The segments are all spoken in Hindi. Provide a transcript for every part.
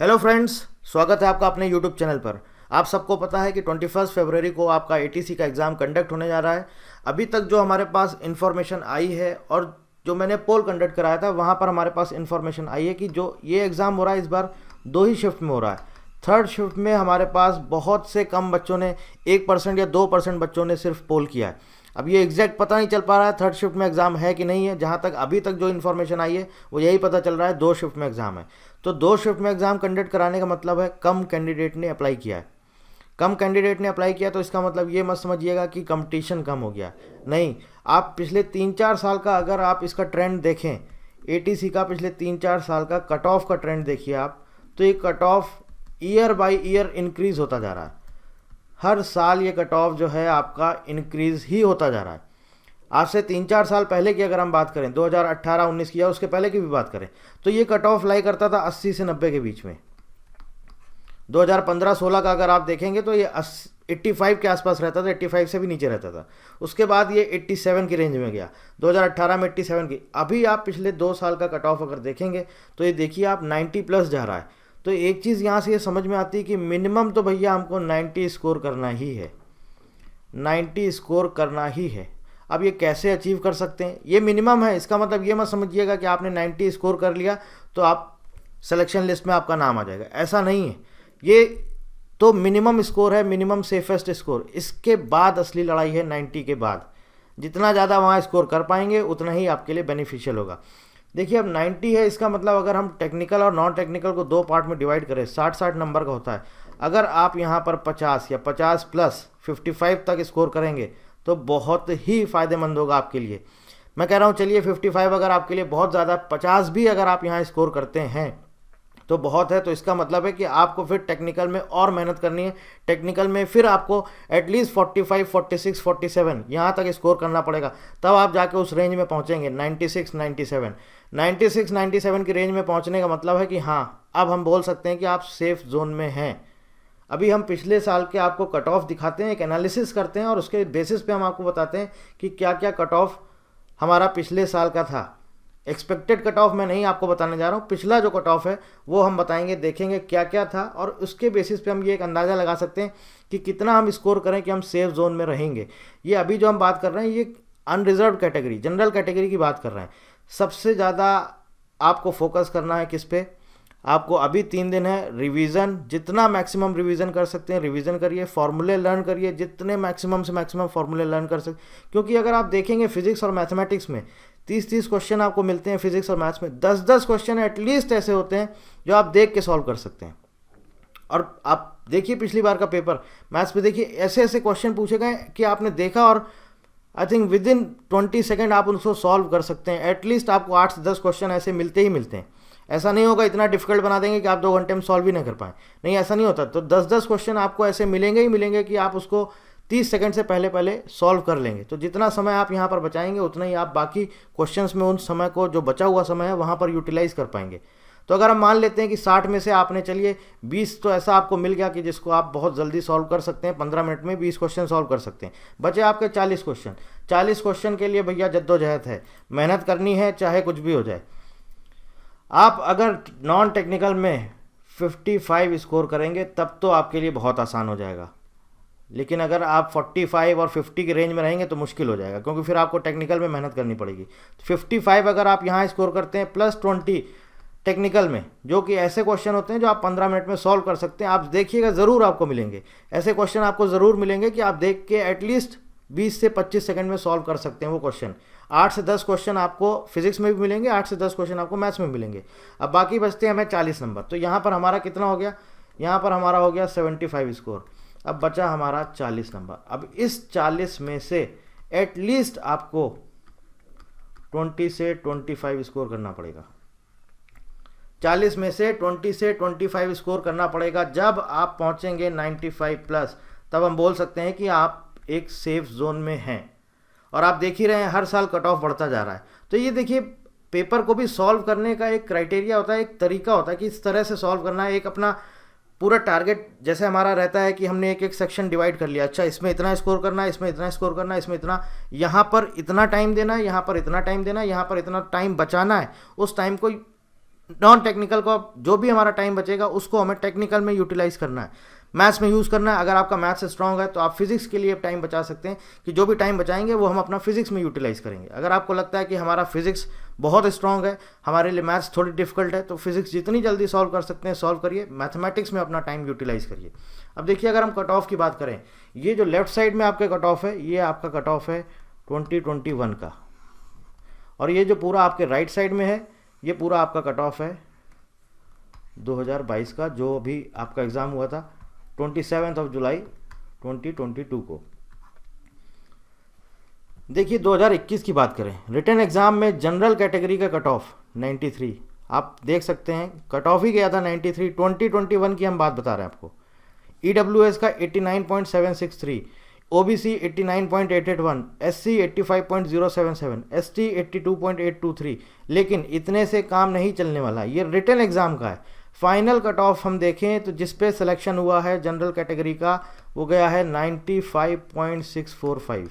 हेलो फ्रेंड्स, स्वागत है आपका अपने यूट्यूब चैनल पर। आप सबको पता है कि 21 फरवरी को आपका एटीसी का एग्ज़ाम कंडक्ट होने जा रहा है। अभी तक जो हमारे पास इन्फॉर्मेशन आई है और जो मैंने पोल कंडक्ट कराया था वहाँ पर हमारे पास इन्फॉर्मेशन आई है कि जो ये एग्ज़ाम हो रहा है इस बार 2 ही शिफ्ट में हो रहा है। थर्ड शिफ्ट में हमारे पास बहुत से कम बच्चों ने 1% या 2% बच्चों ने सिर्फ पोल किया है। अब ये एग्जैक्ट पता नहीं चल पा रहा है थर्ड शिफ्ट में एग्ज़ाम है कि नहीं है। जहाँ तक अभी तक जो इन्फॉर्मेशन आई है वो यही पता चल रहा है 2 शिफ्ट में एग्ज़ाम है। तो 2 शिफ्ट में एग्ज़ाम कंडक्ट कराने का मतलब है कम कैंडिडेट ने अप्लाई किया है। कम कैंडिडेट ने अप्लाई किया तो इसका मतलब ये मत समझिएगा कि कंपटीशन कम हो गया, नहीं। आप पिछले 3-4 साल का अगर आप इसका ट्रेंड देखें, एटीसी का पिछले 3-4 साल का कट ऑफ का ट्रेंड देखिए आप, तो ये cut off year by year increase होता जा रहा है। हर साल ये कट ऑफ जो है आपका इंक्रीज़ ही होता जा रहा है। आज से 3-4 साल पहले की अगर हम बात करें, 2018-19 की या उसके पहले की भी बात करें, तो ये कट ऑफ लाई करता था 80 से 90 के बीच में। 2015-16 का अगर आप देखेंगे तो ये 85 के आसपास रहता था, 85 से भी नीचे रहता था। उसके बाद ये 87 की रेंज में गया, 2018 में 87 की। अभी आप पिछले 2 साल का कट ऑफ अगर देखेंगे तो ये देखिए आप 90 प्लस जा रहा है। तो एक चीज़ यहाँ से ये समझ में आती है कि मिनिमम तो भैया हमको 90 स्कोर करना ही है, 90 स्कोर करना ही है। अब ये कैसे अचीव कर सकते हैं, ये मिनिमम है। इसका मतलब ये मत समझिएगा कि आपने 90 स्कोर कर लिया तो आप सिलेक्शन लिस्ट में आपका नाम आ जाएगा, ऐसा नहीं है। ये तो मिनिमम स्कोर है, मिनिमम सेफेस्ट स्कोर। इसके बाद असली लड़ाई है 90 के बाद। जितना ज़्यादा वहाँ स्कोर कर पाएंगे उतना ही आपके लिए बेनिफिशियल होगा। देखिए अब 90 है, इसका मतलब अगर हम टेक्निकल और नॉन टेक्निकल को 2 पार्ट में डिवाइड करें, 60-60 नंबर का होता है। अगर आप यहाँ पर 50 या 50 प्लस 55 तक स्कोर करेंगे तो बहुत ही फ़ायदेमंद होगा आपके लिए। मैं कह रहा हूँ चलिए 55 अगर आपके लिए बहुत ज़्यादा, 50 भी अगर आप यहाँ स्कोर करते हैं तो बहुत है। तो इसका मतलब है कि आपको फिर टेक्निकल में और मेहनत करनी है। टेक्निकल में फिर आपको एटलीस्ट 45, 46, 47 यहाँ तक स्कोर करना पड़ेगा, तब आप जाके उस रेंज में पहुँचेंगे 96, 97। 96, 97 की रेंज में पहुँचने का मतलब है कि हाँ, अब हम बोल सकते हैं कि आप सेफ जोन में हैं। अभी हम पिछले साल के आपको कट ऑफ दिखाते हैं, एक एनालिसिस करते हैं और उसके बेसिस पे हम आपको बताते हैं कि क्या क्या कट ऑफ हमारा पिछले साल का था। एक्सपेक्टेड कट ऑफ मैं नहीं आपको बताने जा रहा हूँ, पिछला जो कट ऑफ है वो हम बताएंगे, देखेंगे क्या क्या था, और उसके बेसिस पे हम ये एक अंदाज़ा लगा सकते हैं कि कितना हम स्कोर करें कि हम सेफ जोन में रहेंगे। ये अभी जो हम बात कर रहे हैं ये अनरिजर्व कैटेगरी, जनरल कैटेगरी की बात कर रहे हैं। सबसे ज़्यादा आपको फोकस करना है किस पे, आपको अभी 3 दिन है रिवीजन, जितना मैक्सिमम रिवीजन कर सकते हैं रिवीजन करिए, फार्मूले लर्न करिए, जितने मैक्सिमम से मैक्सिमम फार्मूले लर्न कर सकते। क्योंकि अगर आप देखेंगे फिजिक्स और मैथमेटिक्स में 30-30 क्वेश्चन आपको मिलते हैं, फिजिक्स और मैथ्स में 10-10 क्वेश्चन एटलीस्ट ऐसे होते हैं जो आप देख के सॉल्व कर सकते हैं। और आप देखिए पिछली बार का पेपर मैथ्स में, देखिए ऐसे ऐसे क्वेश्चन पूछे गए कि आपने देखा और I think with in 20 second आप उनको सॉल्व कर सकते हैं। एटलीस्ट आपको 8 से 10 क्वेश्चन ऐसे मिलते ही मिलते हैं। ऐसा नहीं होगा इतना डिफिकल्ट बना देंगे कि आप 2 घंटे में सॉल्व भी नहीं कर पाएँ, नहीं, ऐसा नहीं होता। तो 10-10 क्वेश्चन आपको ऐसे मिलेंगे ही मिलेंगे कि आप उसको 30 सेकंड से पहले पहले सॉल्व कर लेंगे। तो जितना समय आप यहाँ पर बचाएंगे उतना ही आप बाकी क्वेश्चंस में उन समय को, जो बचा हुआ समय है, वहाँ पर यूटिलाइज़ कर पाएंगे। तो अगर हम मान लेते हैं कि 60 में से आपने, चलिए 20 तो ऐसा आपको मिल गया कि जिसको आप बहुत जल्दी सॉल्व कर सकते हैं, 15 मिनट में 20 क्वेश्चन सॉल्व कर सकते हैं। बचे आपके 40 क्वेश्चन। 40 क्वेश्चन के लिए भैया जद्दोजहद है, मेहनत करनी है, चाहे कुछ भी हो जाए। आप अगर नॉन टेक्निकल में 55 स्कोर करेंगे तब तो आपके लिए बहुत आसान हो जाएगा, लेकिन अगर आप 45 और 50 की रेंज में रहेंगे तो मुश्किल हो जाएगा, क्योंकि फिर आपको टेक्निकल में मेहनत करनी पड़ेगी। 55 अगर आप यहाँ स्कोर करते हैं प्लस 20 टेक्निकल में, जो कि ऐसे क्वेश्चन होते हैं जो आप 15 मिनट में सॉल्व कर सकते हैं, आप देखिएगा ज़रूर आपको मिलेंगे ऐसे क्वेश्चन, आपको ज़रूर मिलेंगे कि आप देख के एटलीस्ट 20 से 25 सेकंड में सॉल्व कर सकते हैं वो क्वेश्चन। 8 से 10 क्वेश्चन आपको फिजिक्स में भी मिलेंगे, 8 से 10 क्वेश्चन आपको मैथ्स में मिलेंगे। अब बाकी बचते हैं हमें 40 नंबर। तो यहाँ पर हमारा कितना हो गया, यहाँ पर हमारा हो गया 75 स्कोर। अब बचा हमारा 40 नंबर। अब इस 40 में से एटलीस्ट आपको 20 से 25 स्कोर करना पड़ेगा। 40 में से 20 से 25 स्कोर करना पड़ेगा। जब आप पहुंचेंगे 95 प्लस, तब हम बोल सकते हैं कि आप एक सेफ जोन में हैं। और आप देख ही रहे हैं हर साल कट ऑफ बढ़ता जा रहा है। तो ये देखिए, पेपर को भी सॉल्व करने का एक क्राइटेरिया होता है, एक तरीका होता है कि इस तरह से सॉल्व करना है। एक अपना पूरा टारगेट जैसे हमारा रहता है कि हमने एक एक सेक्शन डिवाइड कर लिया, अच्छा इसमें इतना स्कोर करना है, इसमें इतना स्कोर करना है, इसमें इतना, यहाँ पर इतना टाइम देना है, यहाँ पर इतना टाइम देना है, यहाँ पर इतना टाइम बचाना है। उस टाइम को नॉन टेक्निकल को जो भी हमारा टाइम बचेगा उसको हमें टेक्निकल में यूटिलाइज करना है, मैथ्स में यूज़ करना है। अगर आपका मैथ्स स्ट्रांग है तो आप फिजिक्स के लिए टाइम बचा सकते हैं कि जो भी टाइम बचाएंगे वो हम अपना फिजिक्स में यूटिलाइज करेंगे। अगर आपको लगता है कि हमारा फिजिक्स बहुत स्ट्रांग है, हमारे लिए मैथ्स थोड़ी डिफिकल्ट है, तो फिजिक्स जितनी जल्दी सॉल्व कर सकते हैं सॉल्व करिए, मैथमेटिक्स में अपना टाइम यूटिलाइज करिए। अब देखिए अगर हम कट ऑफ की बात करें, ये जो लेफ्ट साइड में आपके कट ऑफ है ये आपका कट ऑफ है 2021 का, और ये जो पूरा आपके राइट साइड में है ये पूरा आपका कट ऑफ है 2022 का, जो अभी आपका एग्ज़ाम हुआ था 27 जुलाई 2022 को। देखिए 2021 की बात करें, रिटन एग्ज़ाम में जनरल कैटेगरी का कट ऑफ 93, आप देख सकते हैं कट ऑफ ही गया था 93। 2021 की हम बात बता रहे हैं आपको। EWS का 89.763, OBC 89.881, SC 85.077, ST 82.823। लेकिन इतने से काम नहीं चलने वाला, ये रिटन एग्ज़ाम का है। फाइनल कट ऑफ हम देखें तो जिस पे सिलेक्शन हुआ है जनरल कैटेगरी का वो गया है 95.645।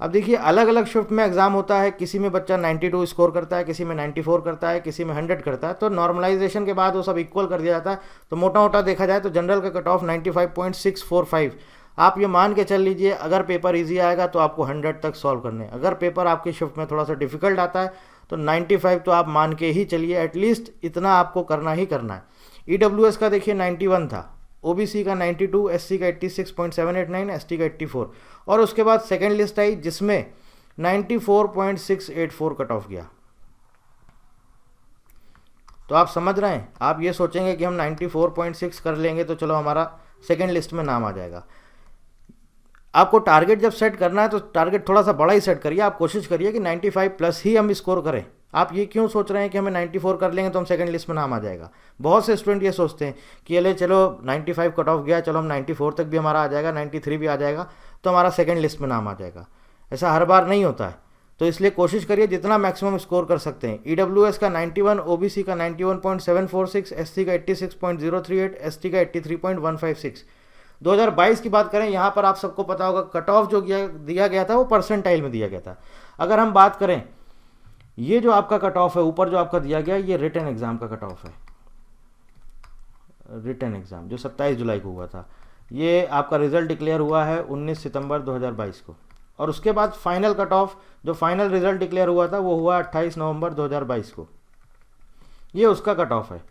अब देखिए अलग अलग शिफ्ट में एग्जाम होता है, किसी में बच्चा 92 स्कोर करता है, किसी में 94 करता है, किसी में 100 करता है, तो नॉर्मलाइजेशन के बाद वो सब इक्वल कर दिया जाता है। तो मोटा मोटा देखा जाए तो जनरल का कट ऑफ 95.645। आप ये मान के चल लीजिए अगर पेपर इजी आएगा तो आपको 100 तक सॉल्व करने, अगर पेपर आपकी शिफ्ट में थोड़ा सा डिफिकल्ट आता है तो 95 तो आप मान के ही चलिए, एटलीस्ट इतना आपको करना ही करना है। EWS का देखिए 91 था, OBC का 92, SC का 86.789, ST का 84, और उसके बाद सेकेंड लिस्ट आई जिसमें 94.684 कट ऑफ गया। तो आप समझ रहे हैं, आप ये सोचेंगे कि हम 94.6 कर लेंगे तो चलो हमारा सेकेंड लिस्ट में नाम आ जाएगा। आपको टारगेट जब सेट करना है तो टारगेट थोड़ा सा बड़ा ही सेट करिए, आप कोशिश करिए कि 95 प्लस ही हम स्कोर करें। आप ये क्यों सोच रहे हैं कि हमें 94 कर लेंगे तो हम सेकंड लिस्ट में नाम आ जाएगा। बहुत से स्टूडेंट ये सोचते हैं कि अरे चलो 95 कट ऑफ गया, चलो हम 94 तक भी हमारा आ जाएगा, 93 भी आ जाएगा तो हमारा सेकंड लिस्ट में नाम आ जाएगा। ऐसा हर बार नहीं होता है, तो इसलिए कोशिश करिए जितना मैक्सिमम स्कोर कर सकते हैं। EWS का 91, OBC का 91.746, SC का 86.038, ST का 83.156। 2022 की बात करें, यहाँ पर आप सबको पता होगा कट ऑफ जो दिया गया था वो परसेंटाइल में दिया गया था। अगर हम बात करें ये जो आपका कट ऑफ है ऊपर जो आपका दिया गया ये रिटन एग्जाम का कट ऑफ है, रिटन एग्जाम जो 27 जुलाई को हुआ था, ये आपका रिजल्ट डिक्लेयर हुआ है 19 सितंबर 2022 को, और उसके बाद फाइनल कट ऑफ जो फाइनल रिजल्ट डिक्लेयर हुआ था वो हुआ 28 नवंबर 2022 को। ये उसका कट ऑफ है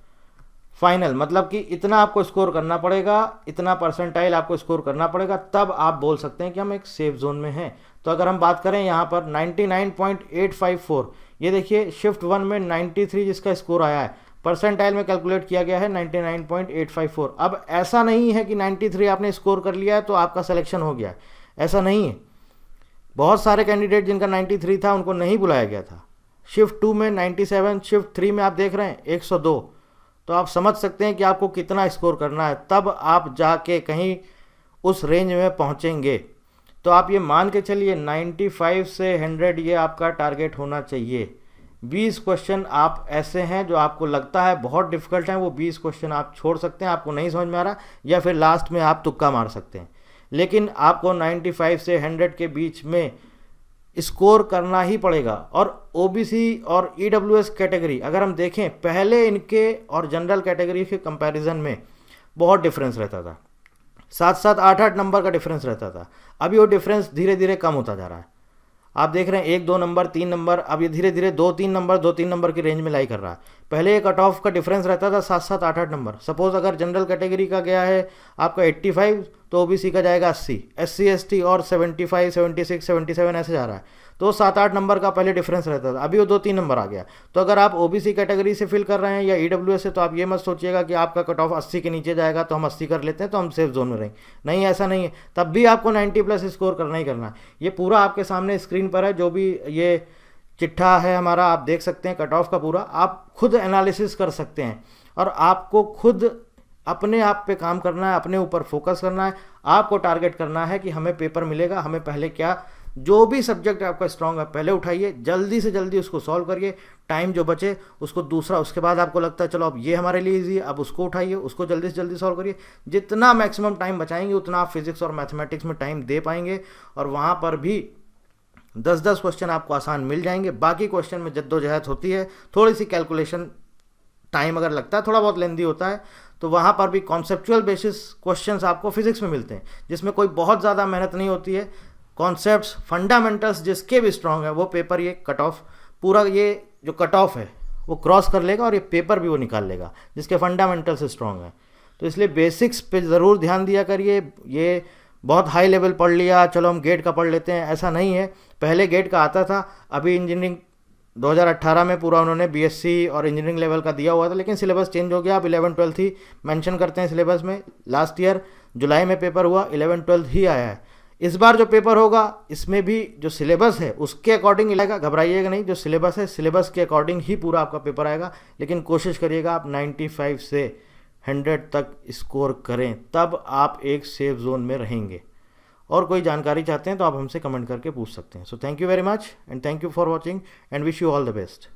फाइनल, मतलब कि इतना आपको स्कोर करना पड़ेगा, इतना परसेंटाइल आपको स्कोर करना पड़ेगा, तब आप बोल सकते हैं कि हम एक सेफ जोन में हैं। तो अगर हम बात करें यहाँ पर 99.854, ये देखिए शिफ्ट 1 में 93 जिसका स्कोर आया है, परसेंटाइल में कैलकुलेट किया गया है 99.854। अब ऐसा नहीं है कि 93 आपने स्कोर कर लिया है तो आपका सिलेक्शन हो गया, ऐसा नहीं है। बहुत सारे कैंडिडेट जिनका 93 था उनको नहीं बुलाया गया था। शिफ्ट 2 में 97, शिफ्ट 3 में आप देख रहे हैं 102। तो आप समझ सकते हैं कि आपको कितना स्कोर करना है, तब आप जाके कहीं उस रेंज में पहुंचेंगे। तो आप ये मान के चलिए 95 से 100 ये आपका टारगेट होना चाहिए। 20 क्वेश्चन आप ऐसे हैं जो आपको लगता है बहुत डिफिकल्ट हैं, वो 20 क्वेश्चन आप छोड़ सकते हैं, आपको नहीं समझ में आ रहा, या फिर लास्ट में आप तुक्का मार सकते हैं, लेकिन आपको 95 से 100 के बीच में स्कोर करना ही पड़ेगा। और OBC और EWS कैटेगरी अगर हम देखें, पहले इनके और जनरल कैटेगरी के कंपैरिजन में बहुत डिफरेंस रहता था, 7-7, 8-8 नंबर का डिफरेंस रहता था। अभी वो डिफरेंस धीरे धीरे कम होता जा रहा है। आप देख रहे हैं 1-2 नंबर, 3 नंबर, अब ये धीरे धीरे 2-3 नंबर की रेंज में लाई कर रहा है। पहले कट ऑफ का डिफरेंस रहता था 7-7, 8-8 नंबर। सपोज अगर जनरल कैटेगरी का गया है आपका 85 तो OBC का जाएगा 80, SC ST और 75, 76, 77 ऐसे जा रहा है। तो 7-8 नंबर का पहले डिफरेंस रहता था, अभी वो 2-3 नंबर आ गया। तो अगर आप OBC कैटेगरी से फिल कर रहे हैं या EWS से, तो आप ये मत सोचिएगा कि आपका कट ऑफ 80 के नीचे जाएगा तो हम 80 कर लेते हैं तो हम सेफ जोन में रहेंगे। नहीं, ऐसा नहीं है, तब भी आपको 90 प्लस स्कोर करना ही करना है। ये पूरा आपके सामने स्क्रीन पर है, जो भी ये चिट्ठा है हमारा, आप देख सकते हैं कट ऑफ का पूरा, आप खुद एनालिसिस कर सकते हैं और आपको खुद अपने आप पे काम करना है, अपने ऊपर फोकस करना है। आपको टारगेट करना है कि हमें पेपर मिलेगा, हमें पहले क्या, जो भी सब्जेक्ट आपका स्ट्रांग है पहले उठाइए, जल्दी से जल्दी उसको सॉल्व करिए, टाइम जो बचे उसको दूसरा, उसके बाद आपको लगता है चलो अब ये हमारे लिए इजी है, अब उसको उठाइए, उसको जल्दी से जल्दी सॉल्व करिए। जितना मैक्सिमम टाइम बचाएंगे उतना आप फिजिक्स और मैथमेटिक्स में टाइम दे पाएंगे, और वहाँ पर भी 10-10 क्वेश्चन आपको आसान मिल जाएंगे, बाकी क्वेश्चन में जद्दोजहद होती है, थोड़ी सी कैलकुलेशन टाइम अगर लगता है, थोड़ा बहुत लेंदी होता है, तो वहाँ पर भी कॉन्सेप्चुअल बेसिस क्वेश्चंस आपको फिजिक्स में मिलते हैं, जिसमें कोई बहुत ज़्यादा मेहनत नहीं होती है। कॉन्सेप्ट्स फंडामेंटल्स जिसके भी स्ट्रांग है वो पेपर ये कट ऑफ, पूरा ये जो कट ऑफ है वो क्रॉस कर लेगा, और ये पेपर भी वो निकाल लेगा जिसके फंडामेंटल्स स्ट्रांग है। तो इसलिए बेसिक्स पे ज़रूर ध्यान दिया करिए। ये बहुत हाई लेवल पढ़ लिया, चलो हम गेट का पढ़ लेते हैं, ऐसा नहीं है। पहले गेट का आता था, अभी इंजीनियरिंग 2018 में पूरा उन्होंने बीएससी और इंजीनियरिंग लेवल का दिया हुआ था, लेकिन सिलेबस चेंज हो गया। अब 11-12 ही मेंशन करते हैं सिलेबस में। लास्ट ईयर जुलाई में पेपर हुआ, 11-12 ही आया है। इस बार जो पेपर होगा इसमें भी जो सिलेबस है उसके अकॉर्डिंग आएगा, घबराइएगा नहीं। जो सिलेबस है सिलेबस के अकॉर्डिंग ही पूरा आपका पेपर आएगा, लेकिन कोशिश करिएगा आप 95 से 100 तक स्कोर करें, तब आप एक सेफ जोन में रहेंगे। और कोई जानकारी चाहते हैं तो आप हमसे कमेंट करके पूछ सकते हैं। So thank you very much and thank you for watching and wish you all the best.